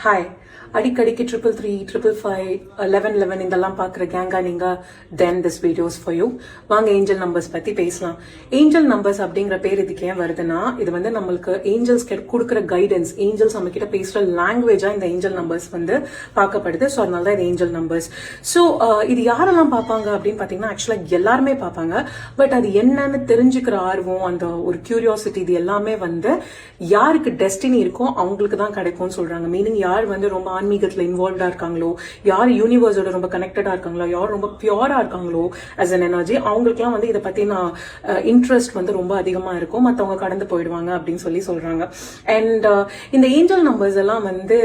Hi. அடிக்கடிக்கு 333, 555, 1111 இதெல்லாம் பார்க்குற கேங்கா நீங்க, then this videos for you. வாங்க ஏஞ்சல் நம்பர்ஸ் பத்தி பேசலாம். ஏஞ்சல் நம்பர்ஸ் அப்படிங்கிற பேர் இதுக்கு ஏன் வருதுன்னா, இது வந்து நம்மளுக்கு ஏஞ்சல்ஸ் கொடுக்குற கைடன்ஸ், ஏஞ்சல்ஸ் நம்ம கிட்ட பேசுற லாங்குவேஜா இந்த ஏஞ்சல் நம்பர்ஸ் வந்து பார்க்கப்படுது. ஸோ அதனால தான் இது ஏஞ்சல் நம்பர்ஸ். ஸோ இது யாரெல்லாம் பார்ப்பாங்க அப்படின்னு பார்த்தீங்கன்னா, ஆக்சுவலாக எல்லாருமே பார்ப்பாங்க. பட் அது என்னன்னு தெரிஞ்சுக்கிற ஆர்வம், அந்த ஒரு கியூரியாசிட்டி, இது எல்லாமே வந்து யாருக்கு டெஸ்டினி இருக்கோ அவங்களுக்கு தான் கிடைக்கும்னு சொல்றாங்க. மீனிங் யார் வந்து ரொம்ப ஆன்மீகத்துல இன்வால்வ்டா இருக்காங்களோ, யார் யூனிவர்ஸோட ரொம்ப கனெக்டடா இருக்காங்களோ, யார் ரொம்ப பியூரா இருக்காங்களோ அஸ் அன் எனர்ஜி, அவங்களுக்குலாம் வந்து இதை பத்தி நான் இன்ட்ரெஸ்ட் வந்து ரொம்ப அதிகமா இருக்கும். மற்றவங்க கடந்து போயிடுவாங்க அப்படின்னு சொல்றாங்க. அண்ட் இந்த ஏஞ்சல் நம்பர்ஸ் எல்லாம் வந்து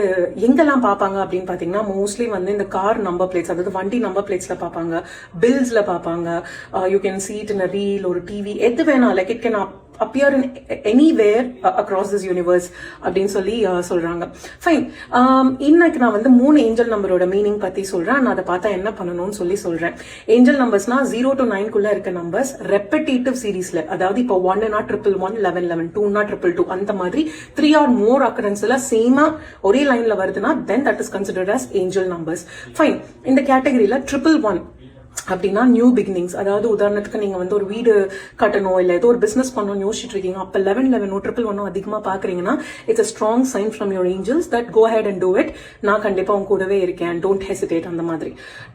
எங்கெல்லாம் பார்ப்பாங்க அப்படின்னு பாத்தீங்கன்னா, மோஸ்ட்லி வந்து இந்த கார் நம்பர் பிளேட்ஸ், அதாவது வண்டி நம்பர் பிளேட்ஸ்ல பார்ப்பாங்க, பில்ஸ்ல பார்ப்பாங்க. You can see it in a reel or TV, எது வேணா, like it can appear in anywhere across this universe அப்படின்னு சொல்றாங்க. ஃபைன். இன்னைக்கு நான் வந்து 3 ஏஞ்சல் நம்பரோட மீனிங் பத்தி சொல்றேன். நான் அதை பார்த்தா என்ன பண்ணணும்னு சொல்றேன். ஏஞ்சல் நம்பர்ஸ்னா 0 to 9 குள்ள இருக்க நம்பர்ஸ் ரெப்படேட்டிவ் சீரீஸ்ல, அதாவது இப்போ 1னா 111, 1111, 2னா 222, அந்த மாதிரி 3 or more occurrenceல சேமா ஒரே லைன்ல வருதுன்னா then that is considered as angel numbers. Fine. இந்த கேட்டகரியில 111 அப்படின்னா நியூ பிகினிங்ஸ். அதாவது உதாரணத்துக்கு நீங்க வந்து ஒரு வீடு கட்டணும், இல்ல ஏதோ ஒரு பிசினஸ் பண்ணணும் யோசிச்சுட்டு இருக்கீங்க, அப்ப 1111 111 அதிகமா பாக்குறீங்கன்னா it's a strong sign from your angels that go ahead and do it. நான் கண்டிப்பா உங்க கூடவே இருக்கேன், டோன்ட் ஹெசிடேட், அந்த மாதிரி.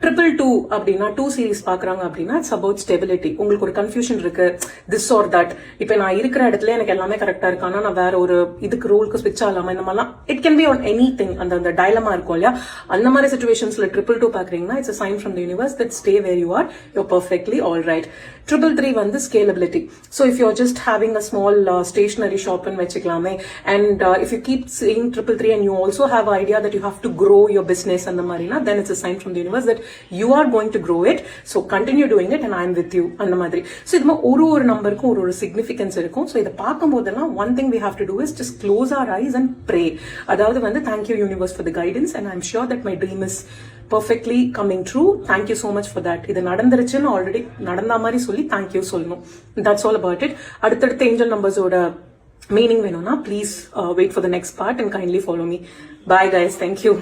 222 அப்படின்னா 2 சீரீஸ் பாக்குறாங்க அப்படின்னா இட்ஸ் அபவுட் ஸ்டெபிலிட்டி. உங்களுக்கு ஒரு கன்ஃபியூஷன் இருக்கு, திஸ் ஆர் தட், இப்ப நான் இருக்கிற இடத்துல எனக்கு எல்லாமே கரெக்டா இருக்கு, ஆனா நான் வேற ஒரு இதுக்கு ரூலுக்கு ஸ்விட்ச் ஆகலாமா, இந்த மாதிரிலாம் it can be on any thing. அந்த டைலமா இருக்கும் இல்லையா, அந்த மாதிரி சிச்சுவேஷன்ஸ்ல 222 பாக்குறீங்கன்னா it's a sign from the universe that stay where you are, you're perfectly all right. 333 வந்து scalability. So if you're just having a small stationery shop in vechiklame, and if you keep seeing 333 and you also have an idea that you have to grow your business and the marina, then it's a sign from the universe that you are going to grow it. So continue doing it and I am with you and the madri. So iduma ஒரு நம்பருக்கு ஒரு significance இருக்கும். So இத பாக்கும்போதெல்லாம் one thing we have to do is just close our eyes and pray. அதாவது வந்து thank you universe for the guidance and I'm sure that my dream is perfectly coming true. Thank you so much for that. இது நடந்துருச்சுன்னு already நடந்த மாதிரி சொல்லி thank you சொல்லணும். That's all about it. அடுத்தடுத்த angel நம்பர்ஸோட meaning வேணும்னா please wait for the next part and kindly follow me. Bye guys. Thank you.